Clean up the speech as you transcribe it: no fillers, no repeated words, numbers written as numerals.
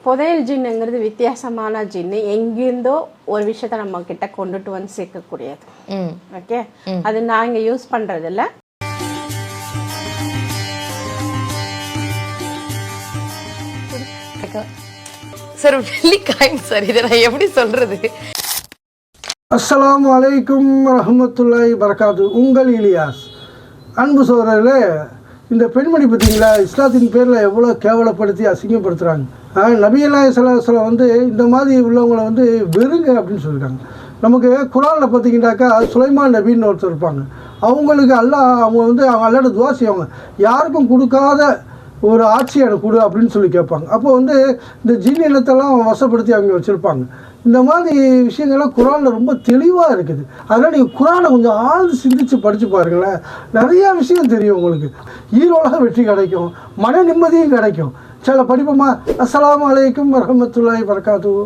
புதையல் ஜின்னுங்கிறது வித்தியாசமான ஜின்னு, எங்கிருந்தோ ஒரு விஷயத்த நம்ம கிட்ட கொண்டுட்டு வந்து சேர்க்கக்கூடியது. ஓகே, அது நாங்க யூஸ் பண்றது இல்ல. சார் வெள்ளிக்காயின் சார், இதை நான் எப்படி சொல்றது? அஸ்ஸலாமு அலைக்கும் ரஹ்மத்துல்லாஹி பரகாத்து. உங்கள் இலியாஸ். அன்பு சோதரர்களே, இந்த பெண்மணி பார்த்தீங்களா, இஸ்லாத்தின் பேரில் எவ்வளோ கேவலப்படுத்தி அசிங்கப்படுத்துகிறாங்க. நபியல்லாஹி ஸல்லல்லாஹு அலைஹி வஸல்லம் வந்து இந்த மாதிரி உள்ளவங்களை வந்து வெறுங்க அப்படின்னு சொல்லியிருக்காங்க. நமக்கு குரானில் பார்த்தீங்கன்னாக்கா சுலைமான் நபின்னு ஒருத்தர் இருப்பாங்க. அவங்களுக்கு அவங்க வந்து அவங்க அல்லாட துவா செய்வாங்க, யாருக்கும் கொடுக்காத ஒரு ஆட்சி எனக்கு கொடு அப்படின்னு சொல்லி கேட்பாங்க. அப்போ வந்து இந்த ஜின் இனத்தெல்லாம் வசப்படுத்தி அவங்க வச்சுருப்பாங்க. இந்த மாதிரி விஷயங்கள்லாம் குரானில் ரொம்ப தெளிவாக இருக்குது. அதனால் நீங்கள் குரானை கொஞ்சம் ஆழ்ந்து சிந்தித்து படித்து பாருங்களேன், நிறையா விஷயம் தெரியும் உங்களுக்கு. ஈரோலாக வெற்றி கிடைக்கும், மன நிம்மதியும் கிடைக்கும். சில படிப்போமா. அஸ்ஸலாமு அலைக்கும் வரஹ்மத்துல்லாஹி வபரகாத்துஹு.